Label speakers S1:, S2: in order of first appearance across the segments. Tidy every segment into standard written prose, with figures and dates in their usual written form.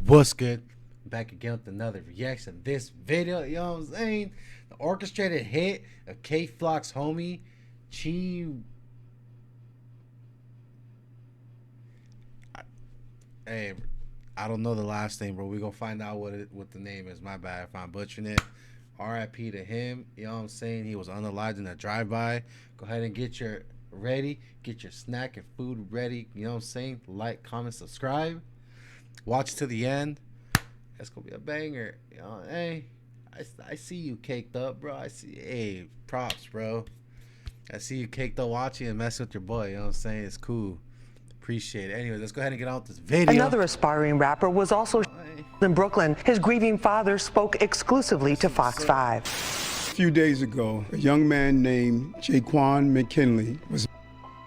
S1: What's good? Back again with another reaction. This video, you know what I'm saying? The orchestrated hit of K Flock's homie, Chii. Hey, I don't know the last name, bro. We gonna find out what the name is. My bad if I'm butchering it. R.I.P. to him. You know what I'm saying? He was unalived in a drive-by. Go ahead and get your snack and food ready. You know what I'm saying? Like, comment, subscribe. Watch to the end. That's gonna be a banger. You know, hey, I see you caked up, bro. Hey, props, bro. I see you caked up watching and messing with your boy. You know what I'm saying? It's cool. Appreciate it. Anyway, let's go ahead and get on with this video.
S2: Another aspiring rapper was also in Brooklyn. His grieving father spoke exclusively to Fox 5.
S3: A few days ago, a young man named Jaquan McKinley was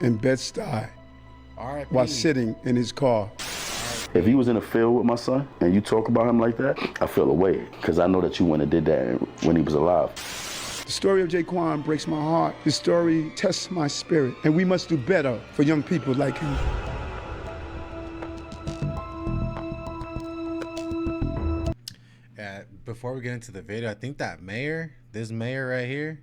S3: in Bed-Stuy while sitting in his car.
S4: If he was in the field with my son and you talk about him like that, I feel away because I know that you went and did that when he was alive.
S3: The story of Jaquan breaks my heart. His story tests my spirit, and we must do better for young people like him.
S1: Before we get into the video, I think that this mayor right here,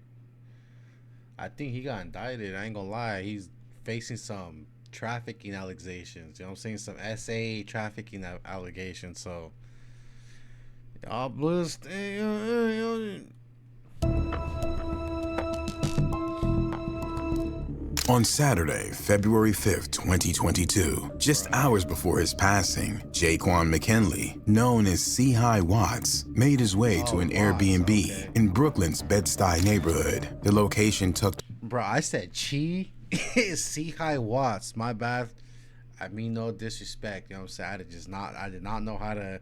S1: I think he got indicted. I ain't gonna lie. He's facing some trafficking allegations. You know what I'm saying? Some SA trafficking allegations. So, y'all blues.
S5: On Saturday, February 5th, 2022, just hours before his passing, Jaquan McKinley, known as Chii Wvttz, made his way to an Airbnb in Brooklyn's Bed-Stuy neighborhood. The location tucked...
S1: Bro, I said Chii Wvttz. My bad. I mean no disrespect. You know what I'm saying? I did not know how to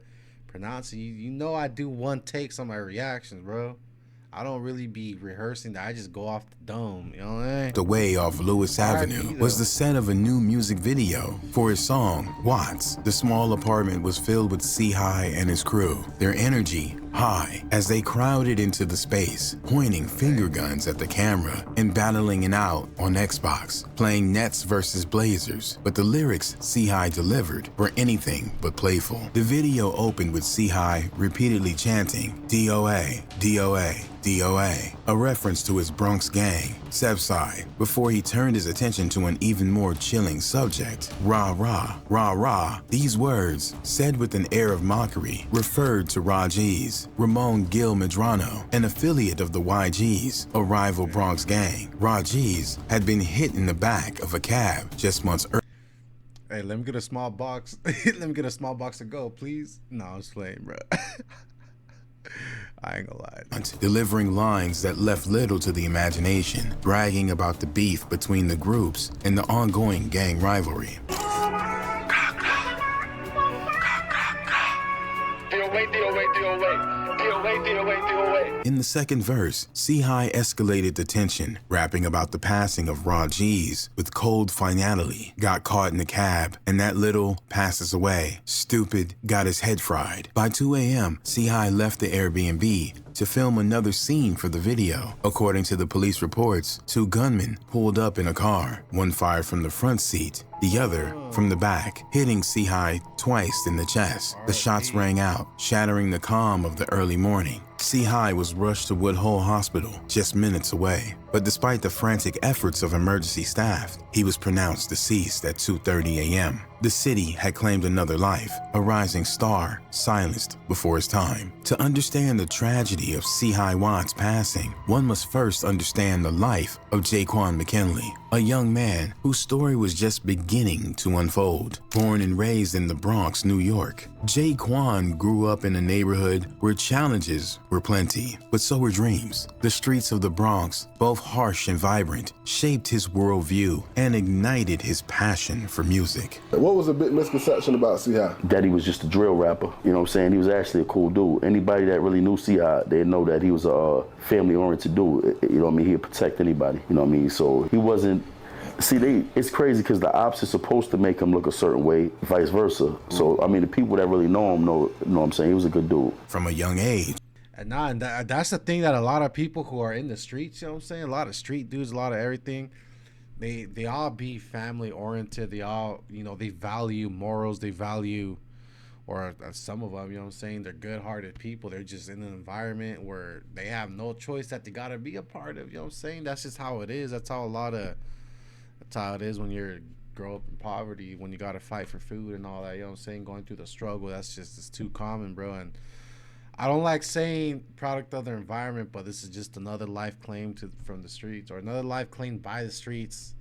S1: pronounce it. You know I do one takes on my reactions, bro. I don't really be rehearsing that. I just go off the dome, you know what I mean?
S5: The way off Lewis Avenue was the set of a new music video for his song, Watts. The small apartment was filled with Chii and his crew, their energy high as they crowded into the space, pointing finger guns at the camera and battling it out on Xbox, playing Nets versus Blazers. But the lyrics Chii delivered were anything but playful. The video opened with Chii repeatedly chanting, DOA, DOA, DOA, a reference to his Bronx gang, Sebside, before he turned his attention to an even more chilling subject, rah rah, rah rah. These words, said with an air of mockery, referred to Raji's, Ramon Gil Medrano, an affiliate of the YGs, a rival Bronx gang. Raji's had been hit in the back of a cab just months earlier.
S1: Hey, let me get a small box. Let me get a small box to go, please. No, I was playing, bro. I ain't gonna lie.
S5: Delivering lines that left little to the imagination, bragging about the beef between the groups and the ongoing gang rivalry. In the second verse, Chii escalated the tension, rapping about the passing of Raji's with cold finality. Got caught in the cab, and that little passes away. Stupid, got his head fried. By 2 a.m., Chii left the Airbnb to film another scene for the video. According to the police reports, 2 gunmen pulled up in a car. One fired from the front seat, the other from the back, hitting Chii twice in the chest. The shots rang out, shattering the calm of the early morning. Chii was rushed to Woodhull Hospital, just minutes away. But despite the frantic efforts of emergency staff, he was pronounced deceased at 2:30 a.m. The city had claimed another life, a rising star silenced before his time. To understand the tragedy of Chii Wvttz passing, one must first understand the life of Jaquan McKinley, a young man whose story was just beginning to unfold. Born and raised in the Bronx, New York, Jaquan grew up in a neighborhood where challenges were plenty, but so were dreams. The streets of the Bronx, both harsh and vibrant, shaped his worldview and ignited his passion for music.
S6: What was a big misconception about Chii?
S4: That he was just a drill rapper. You know what I'm saying? He was actually a cool dude. Anybody that really knew Chii, they know that he was a family-oriented dude. You know what I mean? He'd protect anybody. You know what I mean? So he wasn't... See, it's crazy because the ops is supposed to make him look a certain way, vice versa. So, I mean, the people that really know him know what I'm saying? He was a good dude.
S5: From a young age.
S1: And that's the thing that a lot of people who are in the streets, you know what I'm saying? A lot of street dudes, a lot of everything, they all be family oriented. They all, you know, they value morals. They value or some of them, you know what I'm saying, they're good-hearted people. They're just in an environment where they have no choice that they gotta be a part of. You know what I'm saying? That's just how it is. That's how it is when you're grow up in poverty, when you gotta fight for food and all that. You know what I'm saying? Going through the struggle. It's too common, bro. And I don't like saying product of their environment, but this is just another life claimed from the streets, or another life claimed by the streets.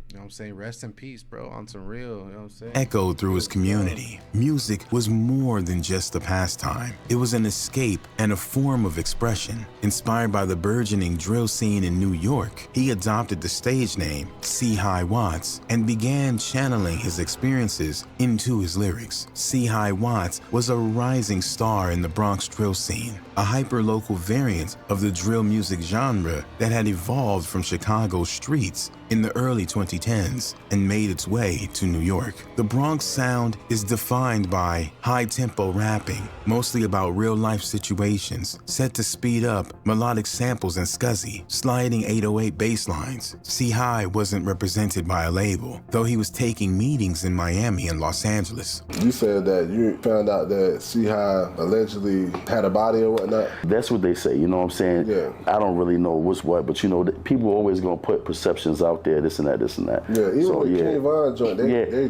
S1: You know what I'm saying? Rest in peace, bro, on some real, you know what I'm saying?
S5: Echoed through his community. Music was more than just a pastime. It was an escape and a form of expression. Inspired by the burgeoning drill scene in New York, he adopted the stage name Chii Wvttz and began channeling his experiences into his lyrics. Chii Wvttz was a rising star in the Bronx drill scene, a hyper-local variant of the drill music genre that had evolved from Chicago's streets in the early 2010s and made its way to New York. The Bronx sound is defined by high-tempo rapping, mostly about real-life situations, set to speed up, melodic samples and scuzzy, sliding 808 bass lines. Chii wasn't represented by a label, though he was taking meetings in Miami and Los Angeles.
S6: You said that you found out that Chii allegedly had a body or whatnot?
S4: That's what they say, you know what I'm saying?
S6: Yeah.
S4: I don't really know what's what, but you know, people are always gonna put perceptions out there, this and that, this and that.
S6: Yeah, even
S4: so,
S6: with King Von joint,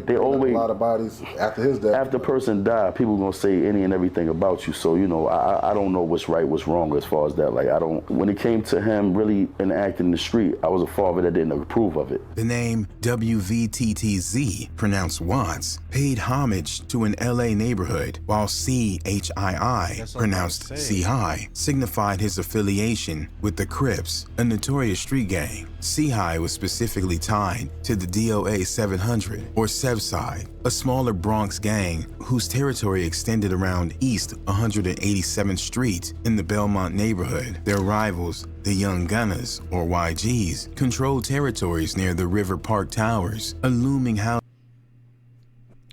S6: they always a lot of bodies after his death.
S4: After a person died, people gonna say any and everything about you. So, you know, I don't know what's right, what's wrong as far as that. Like, when it came to him really enacting the street, I was a father that didn't approve of it.
S5: The name WVTTZ, pronounced Watts, paid homage to an LA neighborhood, while CHII, pronounced Chii, signified his affiliation with the Crips, a notorious street gang. Chii was specifically tied to the DOA 700, or Sevside, a smaller Bronx gang whose territory extended around East 187th Street in the Belmont neighborhood. Their rivals, the Young Gunners, or YGs, controlled territories near the River Park Towers, a looming house.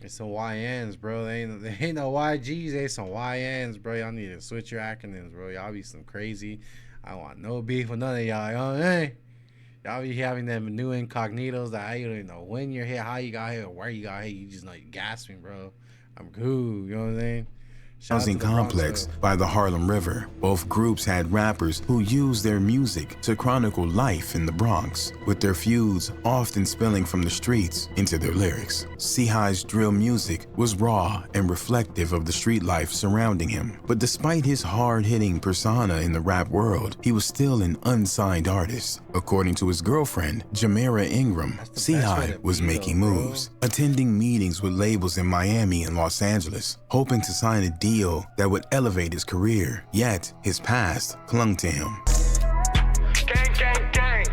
S1: It's some YNs, bro. They ain't no YGs. They some YNs, bro. Y'all need to switch your acronyms, bro. Y'all be some crazy. I want no beef with none of y'all. You know what I mean? Y'all be having them new incognitos that I don't even know when you're here, how you got here, or where you got here. You just know you gasping, bro. I'm cool. You know what I'm saying?
S5: Housing complex by the Harlem River. Both groups had rappers who used their music to chronicle life in the Bronx, with their feuds often spilling from the streets into their lyrics. Chii's drill music was raw and reflective of the street life surrounding him. But despite his hard-hitting persona in the rap world, he was still an unsigned artist. According to his girlfriend, Jamera Ingram, Chii was making moves, attending meetings with labels in Miami and Los Angeles, hoping to sign a deal that would elevate his career, yet his past clung to him.
S7: Gang, gang, gang.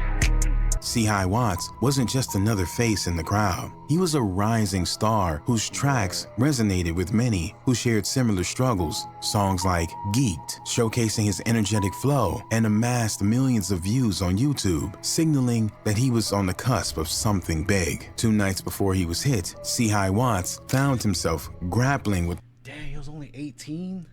S5: Chii Wvttz wasn't just another face in the crowd. He was a rising star whose tracks resonated with many who shared similar struggles. Songs like Geeked, showcasing his energetic flow, and amassed millions of views on YouTube, signaling that he was on the cusp of something big. 2 nights before he was hit, Chii Wvttz found himself grappling with
S1: Dang, he was only 18?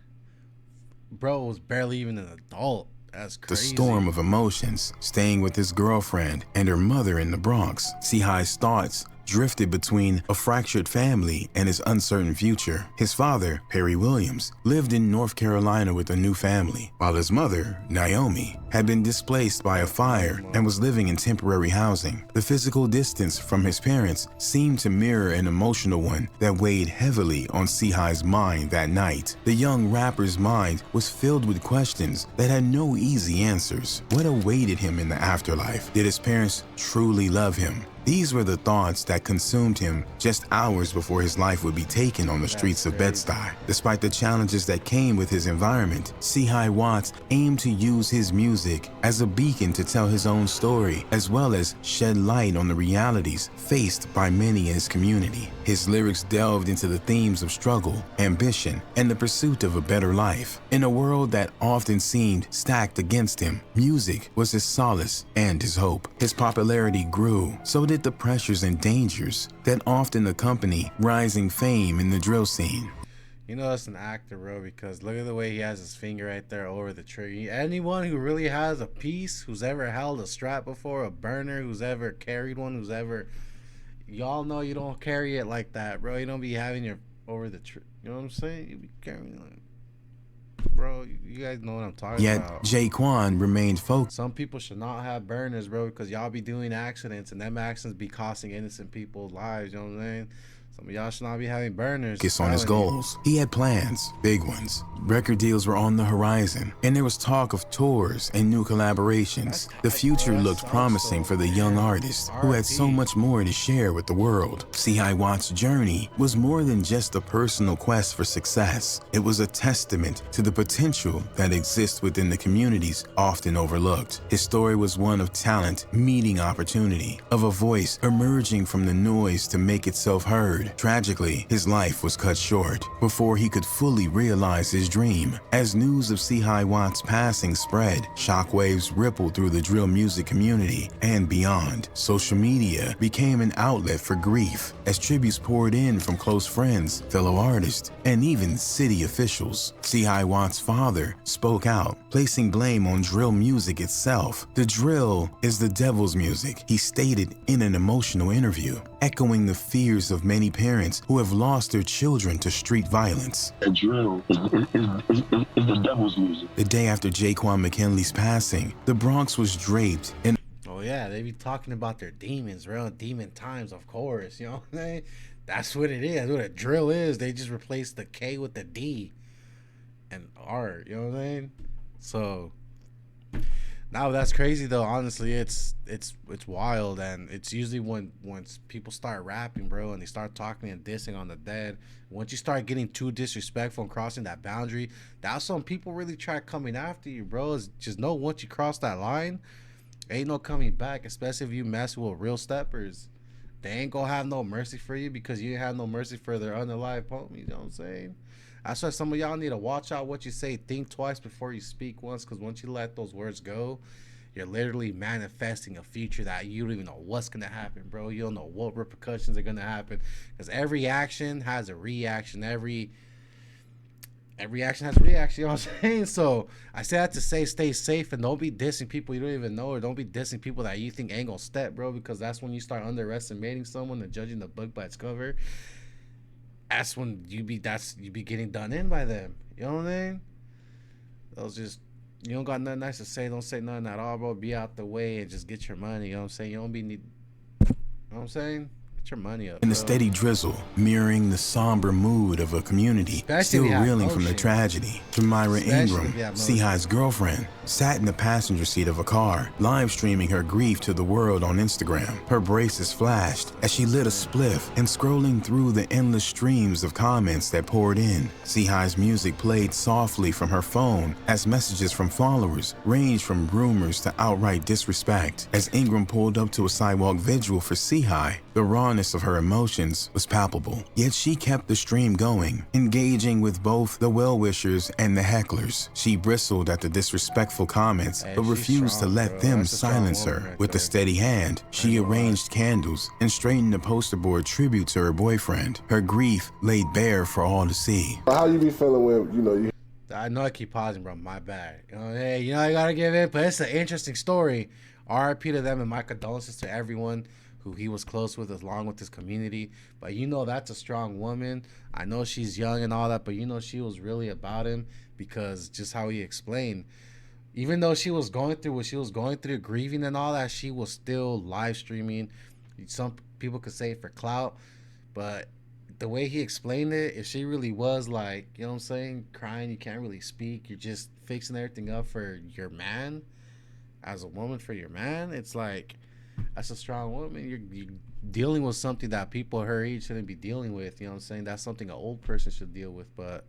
S1: Bro was barely even an adult. That's crazy.
S5: the storm of emotions, staying with his girlfriend and her mother in the Bronx. Chii's thoughts drifted between a fractured family and his uncertain future. His father, Perry Williams, lived in North Carolina with a new family, while his mother, Naomi, had been displaced by a fire and was living in temporary housing. The physical distance from his parents seemed to mirror an emotional one that weighed heavily on Chii's mind that night. The young rapper's mind was filled with questions that had no easy answers. What awaited him in the afterlife? Did his parents truly love him? These were the thoughts that consumed him just hours before his life would be taken on the streets of Bed-Stuy. Despite the challenges that came with his environment, Chii Wvttz aimed to use his music as a beacon to tell his own story, as well as shed light on the realities faced by many in his community. His lyrics delved into the themes of struggle, ambition, and the pursuit of a better life. In a world that often seemed stacked against him, music was his solace and his hope. His popularity grew, so did the pressures and dangers that often accompany rising fame in the drill scene.
S1: You know that's an actor, bro, because look at the way he has his finger right there over the trigger. Anyone who really has a piece, who's ever held a strap before, a burner, who's ever carried one, who's ever... y'all know you don't carry it like that, bro. You don't be having your over the trip. You know what I'm saying? You be carrying like, bro. You guys know what I'm talking about.
S5: Yet Jaquan remained focused.
S1: Some people should not have burners, bro, because y'all be doing accidents, and them accidents be costing innocent people's lives. You know what I'm saying? Some of y'all should not be having burners.
S5: Focus on his goals. He had plans, big ones. Record deals were on the horizon, and there was talk of tours and new collaborations. The future looked promising for the young artist who had so much more to share with the world. Chii Wvtt's journey was more than just a personal quest for success. It was a testament to the potential that exists within the communities often overlooked. His story was one of talent meeting opportunity, of a voice emerging from the noise to make itself heard. Tragically, his life was cut short before he could fully realize his dream. As news of Chii Wvtt's passing spread, shockwaves rippled through the drill music community and beyond. Social media became an outlet for grief as tributes poured in from close friends, fellow artists, and even city officials. Chii Wvtt's father spoke out, placing blame on drill music itself. "The drill is the devil's music," he stated in an emotional interview, echoing the fears of many parents who have lost their children to street violence.
S4: The drill is the devil's music.
S5: The day after Jaquan McKinley's passing, the Bronx was draped in...
S1: Oh yeah, they be talking about their demons, bro. Demon times, of course. You know what I mean? That's what it is. That's what a drill is. They just replaced the K with the D and R. You know what I mean? So now that's crazy though. Honestly, it's wild, and it's usually once people start rapping, bro, and they start talking and dissing on the dead. Once you start getting too disrespectful and crossing that boundary, that's when people really try coming after you, bro. Is just know once you cross that line, ain't no coming back. Especially if you mess with real steppers, they ain't gonna have no mercy for you because you ain't have no mercy for their unalive homies. You know what I'm saying? That's why some of y'all need to watch out what you say. Think twice before you speak once, because once you let those words go, you're literally manifesting a future that you don't even know what's gonna happen, bro. You don't know what repercussions are gonna happen, because every action has a reaction. Every action has a reaction. You know what I'm saying? So I say that to say, stay safe and don't be dissing people you don't even know, or don't be dissing people that you think ain't gonna step, bro. Because that's when you start underestimating someone and judging the book by its cover. That's when you be getting done in by them. You know what I mean? Those just, you don't got nothing nice to say, don't say nothing at all, bro. Be out the way and just get your money. You know what I'm saying? You don't be need. You know what I'm saying? Get your money up.
S5: In a steady drizzle, mirroring the somber mood of a community still reeling from the tragedy. Jamira Ingram, Chii's girlfriend, sat in the passenger seat of a car, live streaming her grief to the world on Instagram. Her braces flashed as she lit a spliff and scrolling through the endless streams of comments that poured in. Chii's music played softly from her phone as messages from followers ranged from rumors to outright disrespect. As Ingram pulled up to a sidewalk vigil for Chii, the rawness of her emotions was palpable. Yet she kept the stream going, engaging with both the well-wishers and the hecklers. She bristled at the disrespectful comments, but refused to let them silence her. With a steady hand, she arranged candles and straightened a poster board tribute to her boyfriend. Her grief laid bare for all to see.
S6: How you be feeling when, you know, you...
S1: I know I keep pausing, bro. My bad. You know, hey, you know I gotta give it, but it's an interesting story. R.I.P. to them, and my condolences to everyone who he was close with, along with his community. But you know, that's a strong woman. I know she's young and all that, but you know, she was really about him, because just how he explained, even though she was going through what she was going through, grieving and all that, she was still live streaming. Some people could say it for clout, but the way he explained it, if she really was like, you know what I'm saying, crying, you can't really speak, you're just fixing everything up for your man, as a woman for your man, it's like, that's a strong woman. You're dealing with something that people her age shouldn't be dealing with. You know what I'm saying? That's something an old person should deal with. But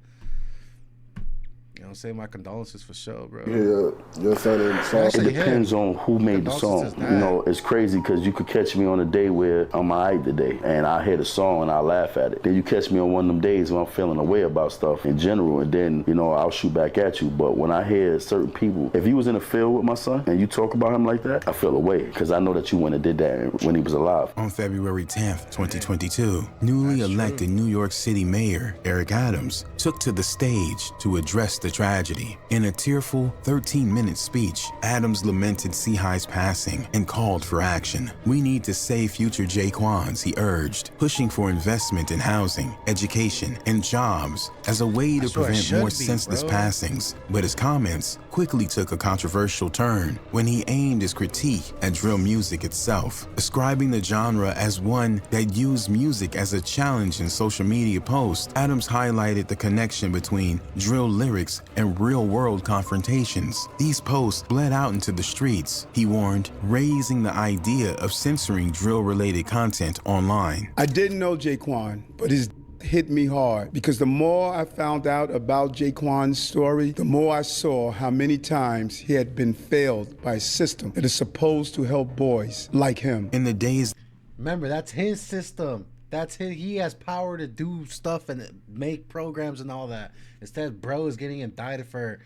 S1: you know what I'm saying? My condolences for sure, bro.
S6: Yeah, you're saying
S4: it depends on who made the song. You know, it's crazy because you could catch me on a day where I'm alright today and I hear the song and I laugh at it. Then you catch me on one of them days when I'm feeling away about stuff in general, and then, you know, I'll shoot back at you. But when I hear certain people, if you was in the field with my son and you talk about him like that, I feel away because I know that you went and did that when he was alive.
S5: On February 10th, 2022, newly elected New York City Mayor Eric Adams took to the stage to address the the tragedy. In a tearful 13-minute speech, Adams lamented Sehi's passing and called for action. We need to save future Jaquans, he urged, pushing for investment in housing, education, and jobs as a way to prevent more senseless passings. But his comments quickly took a controversial turn when he aimed his critique at drill music itself, describing the genre as one that used music as a challenge in social media posts. Adams highlighted the connection between drill lyrics and real-world confrontations. These posts bled out into the streets, he warned, raising the idea of censoring drill-related content online.
S3: I didn't know Jaquan, but his hit me hard because the more I found out about Jaquan's story, the more I saw how many times he had been failed by a system that is supposed to help boys like him.
S5: In the days...
S1: Remember, that's his system. That's his. He has power to do stuff and make programs and all that. Instead, bro is getting indicted for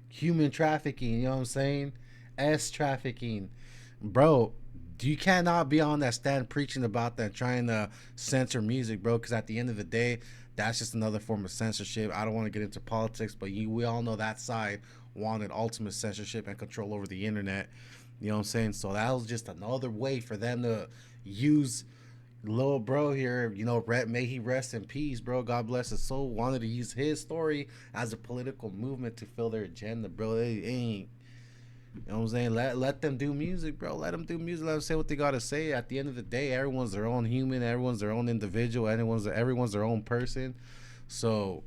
S1: human trafficking. You know what I'm saying? Trafficking. Bro, you cannot be on that stand preaching about that, trying to censor music, bro, because at the end of the day, that's just another form of censorship. I don't want to get into politics, but we all know that side wanted ultimate censorship and control over the internet. You know what I'm saying? So that was just another way for them to use little bro here. You know, may he rest in peace, bro. God bless his soul. Wanted to use his story as a political movement to fill their agenda, bro. They ain't. You know what I'm saying? Let them do music, bro. Let them do music. Let them say what they gotta say. At the end of the day, everyone's their own human. Everyone's their own individual. Everyone's their own person. So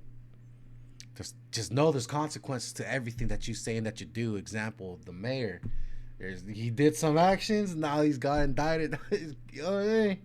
S1: just know there's consequences to everything that you say and that you do. Example, the mayor. He did some actions. Now he's got indicted. You know what I mean?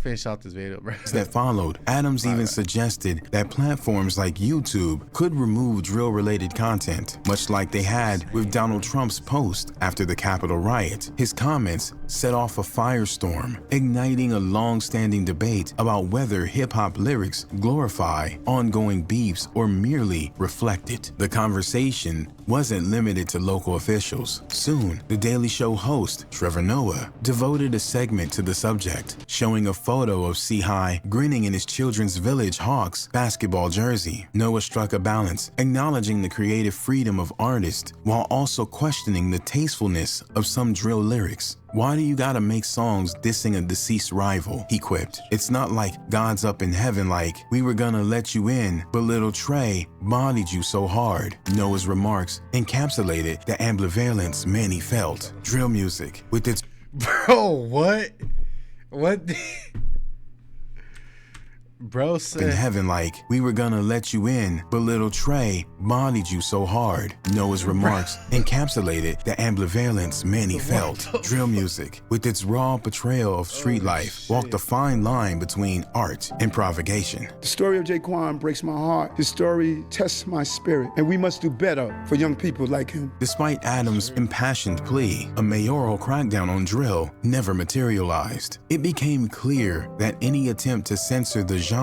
S1: Finish out this video, bro.
S5: That followed, Adams even suggested that platforms like YouTube could remove drill-related content, much like they had with Donald Trump's post after the Capitol riot. His comments set off a firestorm, igniting a long-standing debate about whether hip-hop lyrics glorify ongoing beefs or merely reflect it. The conversation wasn't limited to local officials. Soon, The Daily Show host, Trevor Noah, devoted a segment to the subject, showing a photo of Sehi grinning in his Children's Village Hawks basketball jersey. Noah struck a balance, acknowledging the creative freedom of artists while also questioning the tastefulness of some drill lyrics. Why do you gotta make songs dissing a deceased rival? He quipped. It's not like God's up in heaven like, we were gonna let you in, but little Trey bodied you so hard. Noah's remarks encapsulated the ambivalence many felt. Drill music, with its...
S1: Bro, what? What? Bro said
S5: in heaven like, we were gonna let you in, but little Trey bodied you so hard. Noah's remarks encapsulated the ambivalence many felt. Drill music, with its raw portrayal of street life, walked a fine line between art and provocation.
S3: The story of Jaquan breaks my heart. His story tests my spirit, and we must do better for young people like him.
S5: Despite Adams' impassioned plea, a mayoral crackdown on drill never materialized. It became clear that any attempt to censor the genre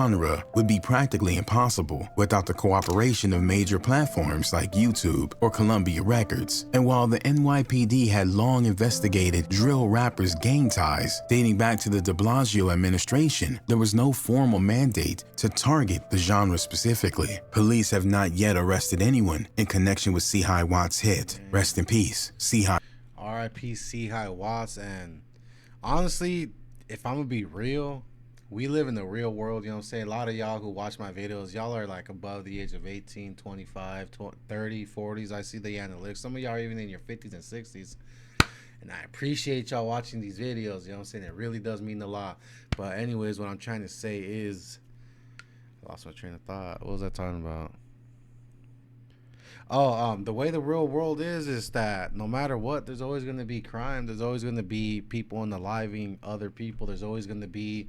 S5: would be practically impossible without the cooperation of major platforms like YouTube or Columbia Records. And while the NYPD had long investigated drill rappers' gang ties dating back to the de Blasio administration, there was no formal mandate to target the genre specifically. Police have not yet arrested anyone in connection with Chii Wvttz' hit. Rest in peace, Chii.
S1: R.I.P. Chii Wvttz. And honestly, if I'm gonna be real, we live in the real world, you know what I'm saying? A lot of y'all who watch my videos, y'all are like above the age of 18, 25, 30, 40s. I see the analytics. Some of y'all are even in your 50s and 60s. And I appreciate y'all watching these videos, you know what I'm saying? It really does mean a lot. But anyways, what I'm trying to say is, I lost my train of thought. What was I talking about? Oh, the way the real world is that no matter what, there's always going to be crime. There's always going to be people unaliving other people. There's always going to be,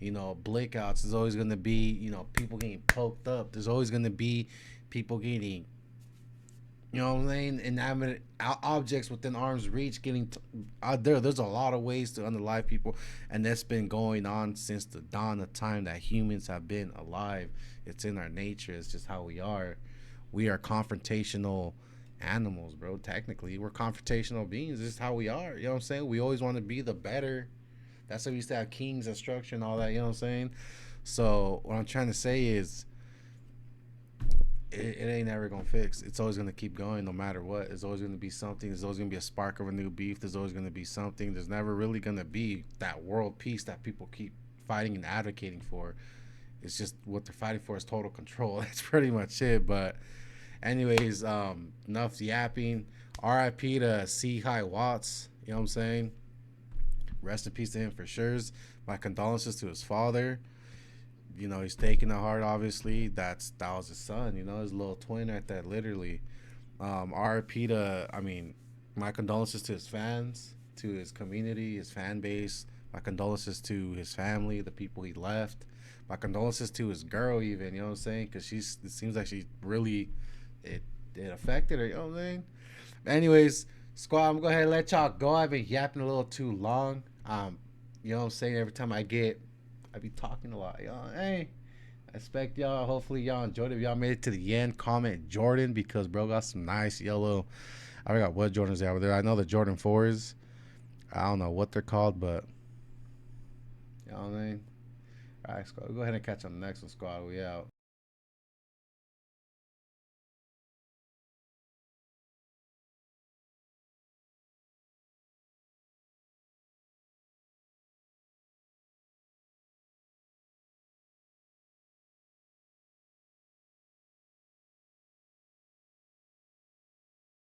S1: you know, blackouts. There's always going to be, you know, people getting poked up. There's always going to be people getting, you know what I'm saying, inanimate objects within arm's reach getting there's a lot of ways to unalive people, and that's been going on since the dawn of time that humans have been alive. It's in our nature. It's just how we are. We are confrontational animals, bro. Technically, we're confrontational beings. This is how we are. You know what I'm saying? We always want to be the better. That's why we used to have kings and structure and all that. You know what I'm saying? So what I'm trying to say is, it ain't ever gonna fix. It's always gonna keep going no matter what. There's always gonna be something. There's always gonna be a spark of a new beef. There's always gonna be something. There's never really gonna be that world peace that people keep fighting and advocating for. It's just what they're fighting for is total control. That's pretty much it. But anyways, enough yapping. R.I.P. to Chii Wvttz. You know what I'm saying? Rest in peace to him for sure. My condolences to his father. You know, he's taking it hard, obviously. That was his son, you know, his little twin right there, literally. RIP to, I mean, my condolences to his fans, to his community, his fan base. My condolences to his family, the people he left. My condolences to his girl, even, you know what I'm saying? Because it seems like she really, it affected her, you know what I'm saying? Anyways, squad, I'm going to go ahead and let y'all go. I've been yapping a little too long. You know what I'm saying? Every time I be talking a lot, y'all. Hey, I expect y'all. Hopefully y'all enjoyed it. If y'all made it to the end, comment Jordan, because bro got some nice yellow. I forgot what Jordans they are there. I know the Jordan 4s. I don't know what they're called, but you know what I mean. All right, squad. We'll go ahead and catch on the next one, squad. We out.